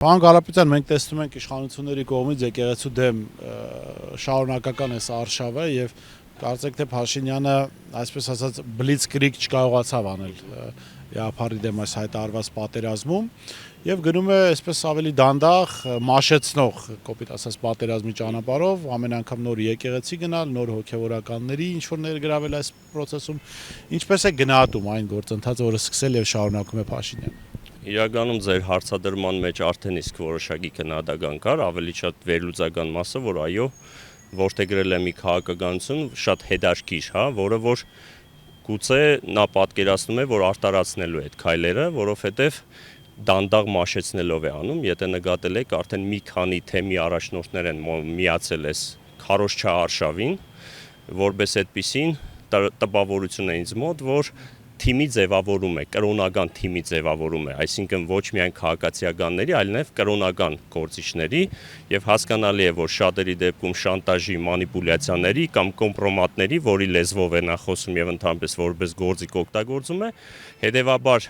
Պարոն Կարապետյան, մենք տեսնում ենք իշխանությունների կողմից եկեղեցու դեմ շարունակական է արշավը եւ կարծեք թե Փաշինյանը, այսպես ասած, բլիցկրիգ չկարողացավ անել Յափարի դեմ այս հայտարարված պատերազմում եւ գնում է այսպես ավելի դանդաղ մաշեցնող, կոպիտ ասած, պատերազմի ճանապարհով, ամեն անգամ նոր եկեղեցի գնալ, նոր հոգեվորականների ինչ որ ներգրավել այս process-ում, ինչպես է գնահատում այն գործընթացը, որը սկսել եւ շարունակում է Փաշինյանը։ Իրականում ձեր հարցադրման մեջ արդեն իսկ որոշակի քննադատական կար, ավելի շատ վերլուծական մասը, որ այո, որդեգրել է մի քաղաքականություն շատ հետաքրքիր, որը որ գուցե նա պատկերացնում է, որ արտարացնելու է այդ քայլերը, որովհետև դանդաղ մաշեցնելով է անում, եթե նկատել եք, արդեն մի քանի թեմի առաջնորդներ են միացել այս քարոզչա արշավին, որպես այդպիսին տպավորություն է ինձ մոտ, որ թիմի ձևավորում է, կրոնական թիմի ձևավորում է, այսինքն ոչ միայն քաղաքացիականների, այլ նաև կրոնական գործիչների եւ հասկանալի է, որ շատերի դեպքում շանտաժի, մանիպուլյացիաների կամ կոմպրոմատների, որի լեզվով է նա խոսում եւ ընդհանրապես որպես գործիք օգտագործում է, հետեւաբար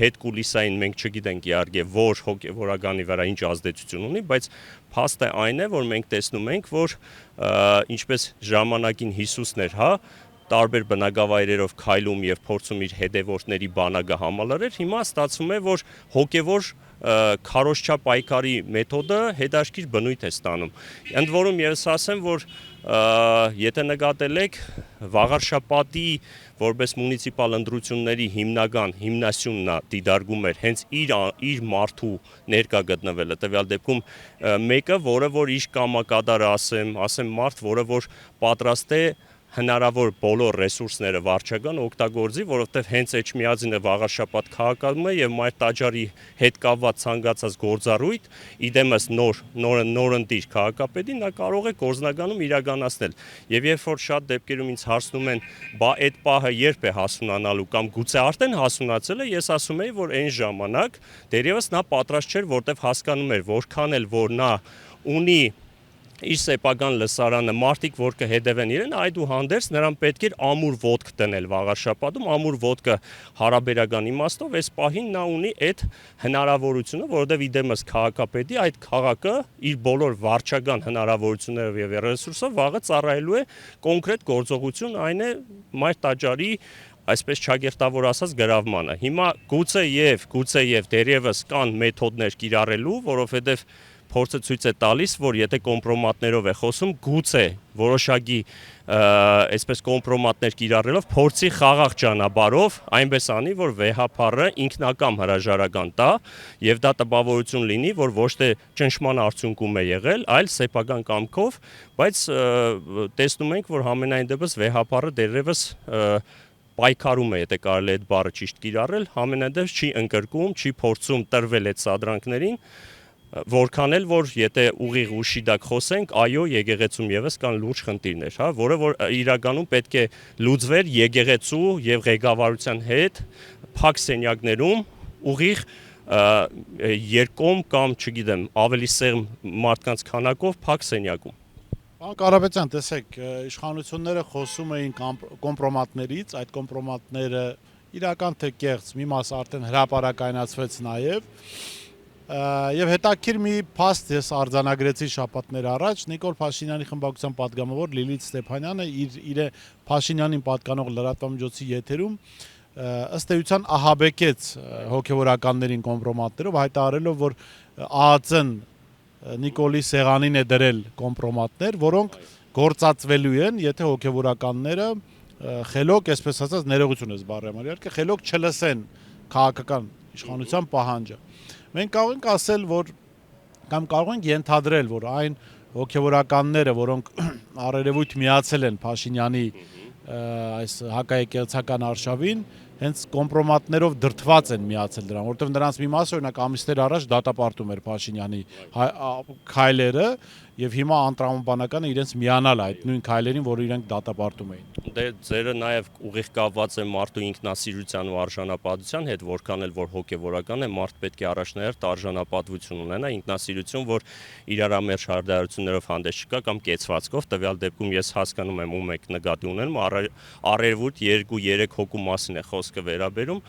հետկուլիսային մենք չգիտենք իհարկե որ հոգեվորականի վրա ինչ ազդեցություն ունի, բայց փաստը այն է, որ մենք տեսնում ենք, որ ինչպես ժամանակին Հիսուսն էր, տարբեր բնակավայրերով քայլում եւ փորձում իր հետևորդների բանակը համալրել, հիմա ստացվում է, որ հոգեվոր քարոզչա պայքարի մեթոդը հետաքրքիր բնույթ է ստանում։ Ընդ որում ես ասեմ, որ եթե նկատել եք Վաղարշապատի որպես մունիցիպալ ընտրությունների հիմնական հիմնասյունն դիդարգում էր հենց իր մարդու ներկա գտնվելը, տվյալ դեպքում մեկը, որը որ իր կամակադարը ասեմ մարդ, որը որ պատրաստ է հնարավոր բոլոր ռեսուրսները վարչական օգտագործի, որովհետև հենց Էջմիածինը Վաղարշապատ քաղաքանում է եւ Մայր Տաճարի հետ կապված ցանկացած գործառույթ, իդեմս նորընտիր քաղաքապետին նա կարող է գործնականում իրականացնել։ Եվ երբ որ շատ դեպքերում ինձ հարցնում են, բա այդ պահը երբ է հասունանալու կամ գուցե արդեն հասունացել է, ես ասում եի, որ այն ժամանակ դերևս նա պատրաստ չէր, որտեվ հասկանում էր, որքան էլ որ նա ունի իր սեփական լսարանը, մարդիկ որ կհետևեն իրեն, այդուհանդերձ նրան պետք էր ամուր ոտք տնել Վաղարշապատում, ամուր ոտքը հարաբերական իմաստով, այս պահին նա ունի այդ հնարավորությունը, որովհետև իդեմս քաղաքապետի այդ քաղաքը իր բոլոր վարչական հնարավորություններով եւ ռեսուրսով վաղը ծառայելու է կոնկրետ գործողություն, այն է Մայր Տաճարի այսպես ճակերտավոր ասած գրավմանը։ Հիմա գուցե եւ դերևս կան մեթոդներ կիրառելու, որովհետեւ փորձը ցույց է տալիս, որ եթե կոմպրոմատներով է խոսում, գուցե որոշակի այսպես կոմպրոմատներ կիրառելով փորձի խաղաղ ճանապարհով այնպես անի, որ վեհապարը ինքնակամ հրաժարական տա եւ դա տպավորություն լինի, որ ոչ թե ճնշման արդյունքում է եղել, այլ սեփական կամքով, բայց տեսնում ենք, որ համենայն դեպս վեհապարը դերևս պայքարում է, եթե կարելի է այդ բառը ճիշտ կիրառել, համենայն դեպս չի ընկրկում, չի փորձում տրվել այդ սադրանքներին, որքան էլ որ եթե ուղիղ ուշի դակ խոսենք, այո, եկեղեցում եւս կան լուրջ խնդիրներ, որը որ իրականում պետք է լուծվեր եկեղեցու եւ ղեկավարության հետ փակ սենյակներում ուղիղ երկկողմ կամ, չգիտեմ, ավելի սեղմ մարդկանց քանակով փակ սենյակում։ Պարոն Կարապետյան, տեսեք, իշխանությունները խոսում էին կոմպրոմատներից, այդ կոմպրոմատները իրական թե կեղծ, մի մասը արդեն հրապարակայնացվեց նաեւ Եվ հետաքրքիր մի փաստ ես արձանագրեցի շաբաթներ առաջ Նիկոլ Փաշինյանի խմբակցության պատգամավոր Լիլիթ Ստեփանյանը իր Փաշինյանին պատկանող լրատվամիջոցի եթերում ըստ էության ահաբեկեց հոգեվորականներին կոմպրոմատներով, հայտարարելով, որ ԱԱԾ-ն Նիկոլի սեղանին է դրել կոմպրոմատներ, որոնք գործածվելու են, եթե հոգեվորականները խելոք, այսպես ասած, ներողություն ես բառի համար, իհարկե խելոք չլսեն քաղաքական իշխանության պահանջը։ Մենք կարող ենք ասել, որ կամ կարող ենք ենթադրել, որ այն հոգեվորականները, որոնք առերևույթ միացել են Փաշինյանի այս հակաեկեղեցական արշավին, հենց կոմպրոմատներով դրդված են միացել դրան, որովհետև նրանց մի մասը օրինակ ամիսներ առաջ դատապարտում էր Փաշինյանի քայլերը եւ հիմա անտրամաբանական է իրենց միանալ այդ նույն քայլերին, որ իրենք դատապարտում էին։ Դե ձերը նաեւ ուղիղ կապված է մարդու ինքնասիրության ու արժանապատվության հետ, որքան էլ որ հոգեվորական է, մարդ պետք է առաջնահերթ արժանապատվություն ունենա, ինքնասիրություն, որ իրարամերժ հարդարություններով հանդես չկա կամ կեցվածքով, տվյալ դեպքում ես հասկանում եմ ում եք նկատի ունենում, առերևույթ 2-3 հոգու մասին է խոսքը խոսքը վերաբերում,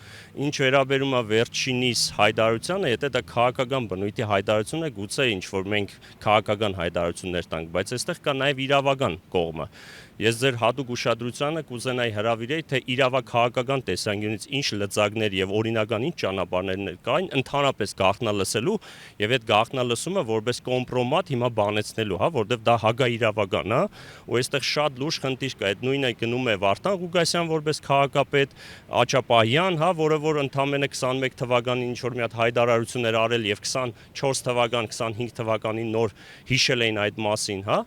ինչ վերաբերում է վերջինիս հայտարարությանը, եթե դա քաղաքական բնույթի հայտարարություն է, գուցե ինչ որ մենք քաղաքական հայտարարություններ տանք, բայց այստեղ կա նաև իրավական կողմը։ Ես ձեր հատուկ ուշադրությանը կուզենայի հրավիրեի, թե իրավաքաղաքական տեսանկյունից ինչ լծակներ եւ օրինական ինչ ճանապարհներ կային ընդհանրապես գաղտնալսելու եւ այդ գաղտնալսումը որպես կոմպրոմատ հիմա բանեցնելու, հա, որովհետեւ դա հագաիրավական, հա, ու այստեղ շատ լուրջ խնդիր կա, այդ նույնը գնում է Վարդան Ղուկասյան որպես քաղաքապետ, Աչապահյան, հա, որը որ ընդամենը 21 թվականին ինչ որ մի հատ հայտարարություն էր արել եւ 24 թվական, 25 թվականին նոր հիշել էին այդ մասին, հա։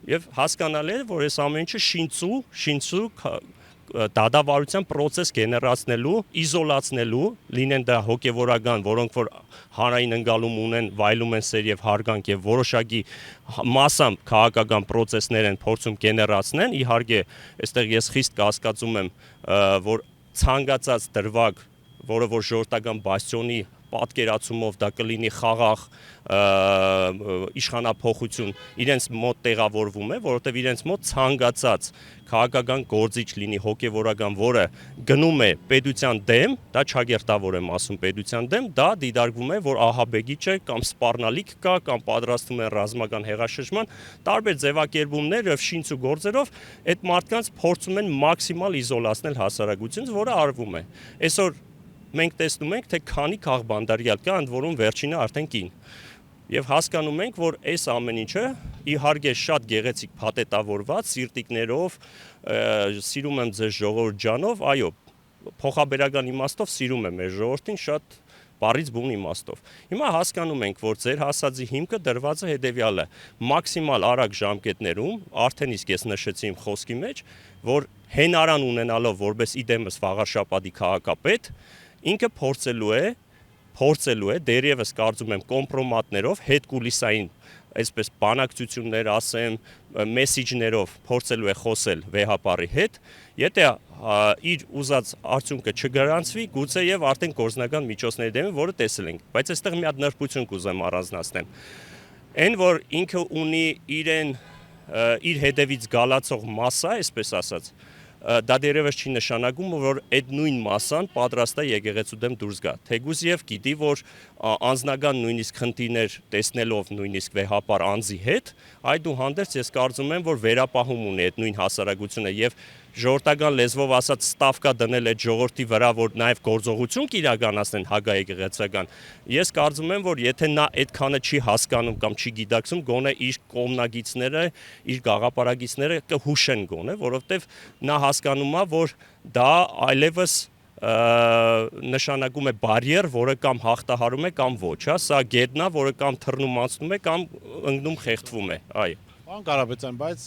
Եվ հասկանալի է, որ այս ամեն ինչը շինծու դադավարության process գեներացնելու, իզոլացնելու, լինեն դա հոգևորական, որոնք որ հանրային ընկալում ունեն, վայելում են սեր եւ հարգանք եւ որոշակի մասամբ քաղաքական process-ներ են փորձում գեներացնեն, իհարկե, այստեղ ես խիստ կասկածում եմ, որ ցանկացած դրվագ, որը որ ժողովրդական բաստիոնի պատկերացումով դա կլինի խաղաղ իշխանափոխություն իրենց մոտ տեղավորվում է, որովհետև իրենց մոտ ցանկացած քաղաքական գործիչ լինի հոգևորական, որը գնում է պետության դեմ, դա չագերտավոր եմ ասում պետության դեմ, դա դիտարկվում է, որ ահաբեկիչ է կամ սպառնալիք կա կամ պատրաստվում է ռազմական հեղաշրջման, տարբեր ձևակերպումներ եւ շինծ ու գործերով այդ մարդկանց փորձում են մաքսիմալ իզոլացնել հասարակությունից, որը արվում է։ Այսօր մենք տեսնում ենք, թե քանի քաղբանդարյալ կա, ընդ որում վերջինը արդեն կին։ Եվ հասկանում ենք, որ այս ամեն ինչը իհարկե շատ գեղեցիկ փաթեթավորված, սիրտիկներով, սիրում եմ ձեզ ժողովուրդ ջանով, այո, փոխաբերական իմաստով սիրում եմ մեր ժողովրդին շատ բառից բուն իմաստով։ Հիմա հասկանում ենք, որ ձեր հասածի հիմքը դրված է հետևյալը. մաքսիմալ արագ ժամկետներում, արդեն իսկ ես նշեցի իմ խոսքի մեջ, որ հենարան ունենալով որպես իդեմս վաղարշապատի քաղաքապետ, ինքը փորձելու է դերևս կարծում եմ կոմպրոմատներով հետկուլիսային այսպես բանակցություններ ասեմ մեսիջներով փորձելու է խոսել վեհապարի հետ, եթե իր ուզած արդյունքը չգրանցվի, գուցե եւ արդեն գործնական միջոցների դեմ, որը տեսել ենք, բայց այստեղ մի հատ նրբություն կուզեմ առանձնացնեմ։ Այն որ ինքը ունի իր հետևից գալացող մասսա, այսպես ասած, դա դերևս չի նշանակում, որ այդ նույն մասսան պատրաստ է եկեղեցու դեմ դուրս գա։ Թեկուզ եւ գիտի, որ անձնական նույնիսկ խնդիրներ տեսնելով նույնիսկ վեհապար անձի հետ, այդուհանդերձ ես կարծում եմ, որ վերապահում ունի այդ նույն հասարակությունը եւ ժողովրդական լեզվով ասած ստավկա դնել այդ ժողովրդի վրա, որ նաև գործողություն կիրականացնեն հագաեկեղեցական։ Ես կարծում եմ, որ եթե նա այդքանը չի հասկանում կամ չի գիտակցում, գոնե իր կողմնագիցները, իր գաղափարագիցները կհուշեն գոնե, որովհետև նա հասկանում է, որ դա այլևս նշանակում է բարիեր, որը կամ հաղթահարում է կամ ոչ, հա, սա գետնա, որը կամ թռնում անցնում է կամ ընկնում խեղդվում է, այո։ Պարոն Կարապետյան, բայց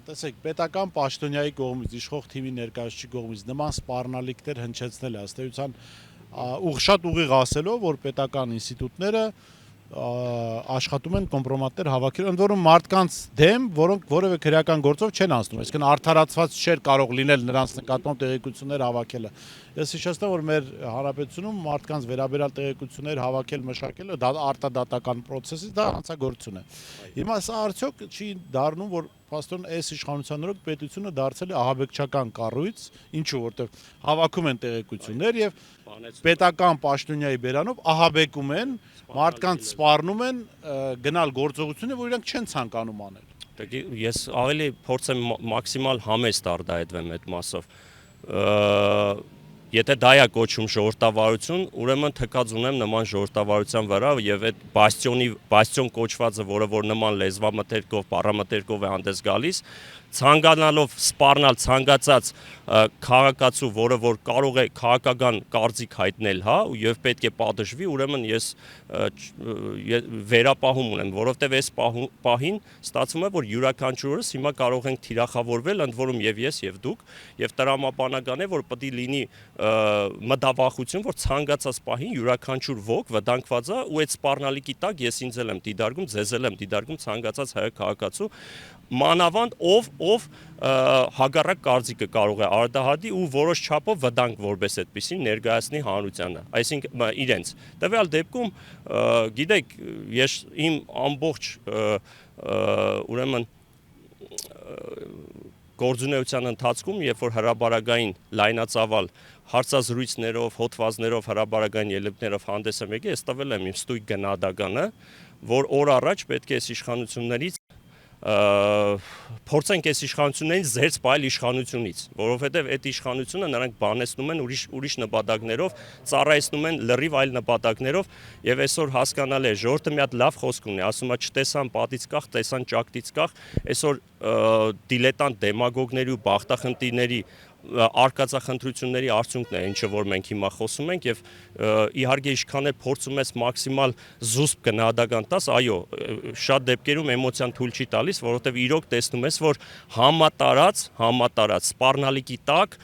տեսեք, պետական պաշտոնյայի կողմից, իշխող թիմի ներկայացուցիչի կողմից նման սպառնալիքներ հնչեցնել է, ըստ էության շատ ուղիղ ասելով, որ պետական ինստիտուտները աշխատում են կոմպրոմատներ հավաքել, ընդ որում մարդկանց դեմ, որոնք որևէ քրեական գործով չեն անցնում, այսինքն արդարացված չէր կարող լինել նրանց նկատմամբ տեղեկություններ հավաքելը։ Ես հիշեցնեմ, որ մեր հանրապետությունում մարդկանց վերաբերյալ տեղեկություններ հավաքել, մշակելը դա արտադատական process-ից դա հանցագործություն է։ Հիմա սա արդյոք չի դառնում, որ փաստորեն այս իշխանության օրոք պետությունը դարձել է ահաբեկչական կառույց, ինչու որտեղ հավաքում են տեղեկություններ եւ պետական պաշտոնյայի բերանով ահաբեկում են, մարդկանց սպառնում են գնալ գործողությունը, որ իրենք չեն ցանկանում անել։ Ես ավելի փորձեմ մաքսիմալ համեստ արտահայտվեմ այդ մասով։ Եթե դա է կոչում ժողովրդավարություն, ուրեմն թքած ունեմ նման ժողովրդավարության վրա եւ այդ բաստիոն կոչվածը, որը որ նման լեզվամթերքով, բառամթերքով է հանդես գալիս, ցանկանալով սպառնալ ցանկացած քաղաքացու, որը որ կարող է քաղաքական կարծիք հայտնել, հա, եւ պետք է պատժվի, ուրեմն ես վերապահում ունեմ, որովհետեւ այս պահին ստացվում է, որ յուրաքանչյուրս հիմա կարող ենք թիրախավորվել, ընդ որում եւ ես եւ դուք, եւ տրամաբանական է, որ պետք է լինի մտավախություն, որ ցանկացած պահին յուրաքանչյուր ոք վտանգված է ու այդ սպառնալիքի տակ ես ինձ էլ եմ դիդարգում, ձեզ էլ եմ դիդարգում ցանկացած հայ քաղաքացու մանավանդ ով հակառակ կարծիքը կարող է արտահայտի ու որոշ չափով վտանգ որպես այդպեսին ներկայացնի հանրությանը, այսինքն իրենց։ Տվյալ դեպքում, գիտեք, ես իմ ամբողջ ուրեմն գործունեության ընթացքում, երբ որ հրաբարակային լայնածավալ հարցազրույցներով, հոդվածներով, հրաբարակային ելույթներով հանդես եմ եկել, ես տվել եմ իմ ստույգ գնահատականը, որ օր առաջ պետք է այս իշխանություններից փորձենք այս իշխանություններից զերծ պահել իշխանությունից, որովհետև այդ իշխանությունը նրանք բանեցնում են ուրիշ նպատակներով, ծառայեցնում են լրիվ այլ նպատակներով, եւ այսօր հասկանալի է, ժողովուրդը մի հատ լավ խոսք ունի, ասում է չտեսան պատից կախ, տեսան ճակտից կախ, այսօր դիլետանտ դեմագոգների ու բախտախնդիրների արկածախնդրությունների արդյունքն է ինչը որ մենք հիմա խոսում ենք եւ իհարկե ինչքան էլ փորձում ես մաքսիմալ զուսպ գնահատական տաս, այո, շատ դեպքերում էմոցիան թույլ չի տալիս, որովհետեւ իրոք տեսնում ես, որ համատարած սպառնալիքի տակ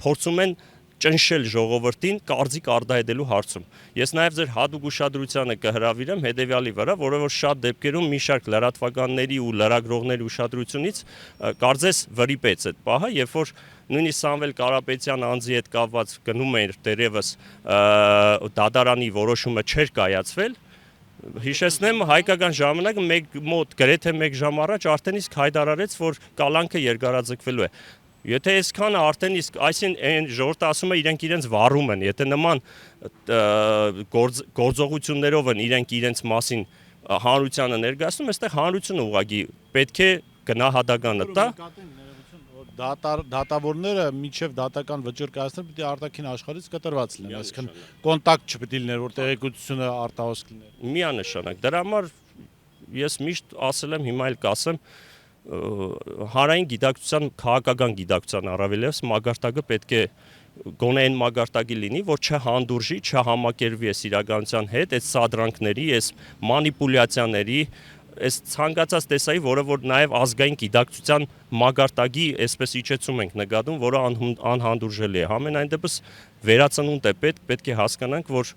փորձում են ճնշել ժողովրդին կարծիք արտահայտելու հարցում։ Ես նաև ձեր հատուկ ուշադրությանը կհրավիրեմ հետևյալի վրա, որը որ շատ դեպքերում մի շարք լրատվականների ու լրագրողների ուշադրությունից կարծես վրիպեց այդ պահը, երբ որ նույնիսկ Սամվել Կարապետյան անձի հետ կապված գնում էր դերևս դատարանի որոշումը չէր կայացվել, հիշեցնեմ հայկական ժամանակը մոտ գրեթե 1 ժամ առաջ արդեն իսկ հայտարարեց, որ կալանքը երկարաձգվելու է։ Եթե այսքանը արդեն իսկ այսին ժողովուրդը ասում է իրենք իրենց վառում են, եթե նման գործողություններով են իրենց մասին հանրությանը ներկայացնում, այստեղ հանրությունը ուղղակի պետք է գնահատականը տա։ Դատավորները միջև դատական վճիռ կայացնել պիտի արտաքին աշխարհից կտրված լինեն, այսինքն կոնտակտ չպիտի լիներ, որ տեղեկությունությունը արտահոսք լիներ։ Միանշանակ։ Դրա համար ես միշտ ասել եմ, հիմա էլ կասեմ, հանրային գիտակցության, քաղաքական գիտակցության առավելևս մագարտակը պետք է գոնե այն մագարտակի լինի, որ չհանդուրժի, չհամակերպվի այս իրականության հետ, այս սադրանքների, այս մանիպուլյացիաների, այս ցանկացած տեսայի, որը որ նաև ազգային գիտակցության մագարտակի այսպես իջեցում ենք նկատում, որը անհանդուրժելի է։ Համենայն դեպս վերածնունդ է պետք է հասկանանք, որ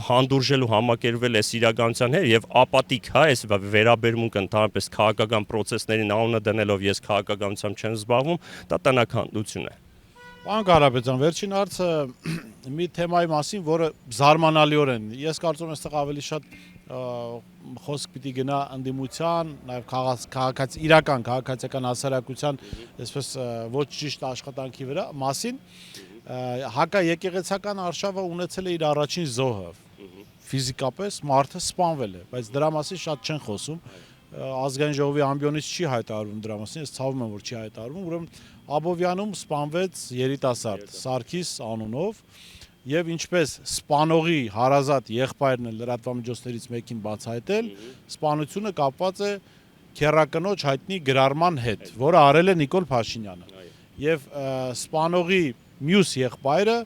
հանդուրժելու համակերպվել այս իրականության հետ եւ ապատիկ, այս վերաբերմունքը ընդհանրապես քաղաքական process-ներին անունը դնելով ես քաղաքականությամբ չեմ զբաղվում, դա տնականություն է։ Պարոն Կարապետյան, վերջին հարցը մի թեմայի մասին, որը զարմանալիորեն, ես կարծում եմ, այստեղ ավելի շատ խոսք պիտի գնա ընդդիմության, նաև իրական քաղաքացիական հասարակության, այսպես ոչ ճիշտ աշխատանքի վրա մասին, հակաեկեղեցական արշավը ունեցել է իր առաջին զոհը, ֆիզիկապես մարդը սպանվել է, բայց դրա մասին շատ չեն խոսում, ազգային ժողովի ամբիոնից չի հայտարարվում դրա մասին, ես ցավում եմ, որ չի հայտարարվում, ուրեմն Աբովյանում սպանվեց երիտասարդ Սարգիս անունով եւ ինչպես սպանողի հարազատ եղբայրն է լրատվամիջոցներից մեկին բացահայտել, սպանությունը կապված է քեռակնոջ հայտնի գրառման հետ, որը արել է Նիկոլ Փաշինյանը։ Եվ սպանողի մյուս եղբայրը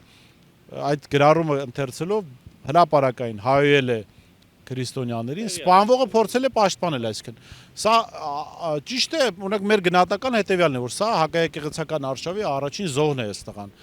այդ գրառումը ընթերցելով հրապարակային հայոյել է քրիստոնյաներին, սպանվողը փորձել է պաշտպանել, այսինքն սա ճիշտ է, օրինակ մեր գնահատական հետևյալն է, որ սա հակաեկեղեցական արշավի առաջին զոհն է այս տղան։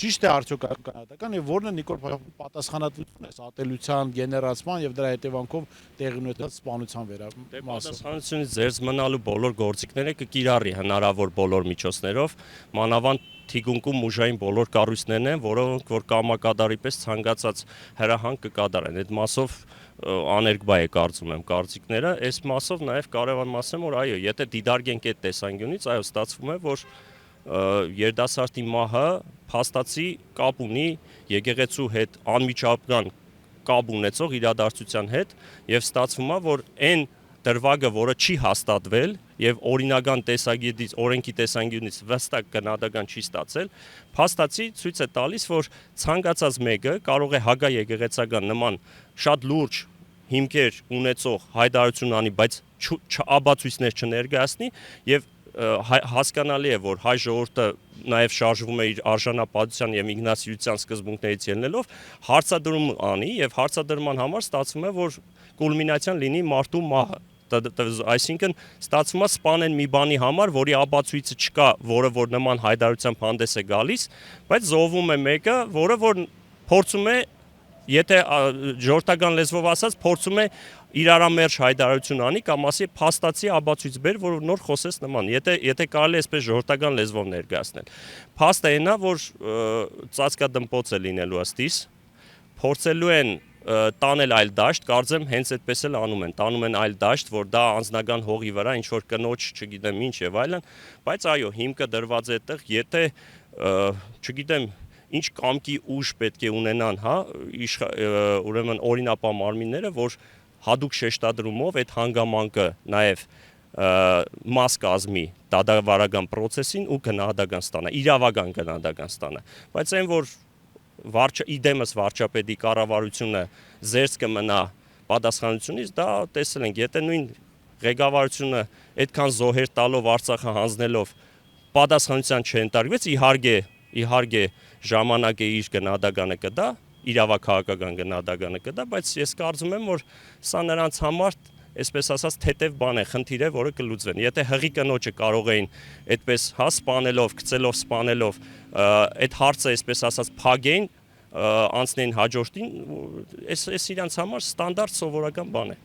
Ճիշտ է արդյոք գնահատական եւ որն է Նիկոլ Փաշինյանի պատասխանատվությունը այս ատելության, գեներացման եւ դրա հետևանքով տեղի ունեցած սպանության վերաբերյալ։ Պատասխանատվությունից զերծ մնալու բոլոր գործիքները կկիրառի հնարավոր բոլոր միջոցներով, մանավանդ թիկունքում ուժային բոլոր կառույցներն են, որոնք որ կամակադարի պես ցանկացած հրահանգ կկատարեն։ Այդ մասով աներկբա է կարծում եմ կարծիքները, այս մասով նաև կարևոր մասը որ այո, եթե դիտարկենք այդ տեսանկյունից, այո, ստացվում է, որ երիտասարդի մահը փաստացի կապ ունի եկեղեցու հետ անմիջական կապ ունեցող իրադարձության հետ եւ ստացվում է, որ այն դրվագը, որը չի հաստատվել եւ օրինական տեսակետից, օրենքի տեսանկյունից վստահ գնահատական չի ստացել, փաստացի ցույց է տալիս, որ ցանկացած մեկը կարող է հակաեկեղեցական նման շատ լուրջ հիմքեր ունեցող հայտարարություն անի, բայց չաբացույցներ չներկայացնի եւ հասկանալի է, որ հայ ժողովուրդը նաև շարժվում է իր արժանապատվության եւ ինքնասիրության սկզբունքներից ելնելով հարցադրում անի եւ հարցադրման համար ստացվում է, որ կուլմինացիան լինի մարդու մահը, այսինքն ստացվում է սպանեն մի բանի համար, որի ապացույցը չկա, որը որ նման հայտարարությամբ հանդես է գալիս, բայց զոհվում է մեկը, որը որ փորձում է, եթե ժողովրդական լեզվով ասած, փորձում է իրարամերժ հայտարարություն անի կամ ասի փաստացի ապացույց բեր, որ նոր խոսես նման, եթե կարելի է այսպես ժողովրդական լեզվով ներկայացնել։ Փաստը այն է, որ ծածկադմպոց է լինելու ըստ իս, փորձելու են տանել այլ դաշտ, կարծեմ հենց այդպես էլ անում են, տանում են այլ դաշտ, որ դա անձնական հողի վրա ինչ որ կնոջ, չգիտեմ ինչ եւ այլն, բայց այո, հիմքը դրված է այդտեղ, եթե չգիտեմ ինչ կամքի ուժ պետք է ունենան, հա, ուրեմն օրինապահ մարմինները, որ հadoop շեշտադրումով այդ հանգամանքը նաեւ մաս կազմի դատավարական process-ին ու գնահատական ստանա, իրավական գնահատական ստանա, բայց այն որ իդեմս վարչապետի կառավարությունը զերծ կմնա պատասխանությունից, դա տեսել ենք, եթե նույն ղեկավարությունը այդքան զոհեր տալով Արցախը հանձնելով պատասխանության չընտարգվեց, իհարկե ժամանակը իր գնահատականը կտա, իրավաքաղաքական գնահատականը կտա, բայց ես կարծում եմ, որ սա նրանց համար այսպես ասած թեթև բան է, խնդիր է, որը կլուծվեն։ Եթե հղի կնոջը կարող էին այդպես հա սպանելով, գցելով, սպանելով, այդ հարցը այսպես ասած փագեին, անցնեն հաջորդին, այս իրանց համար ստանդարտ սովորական բան է։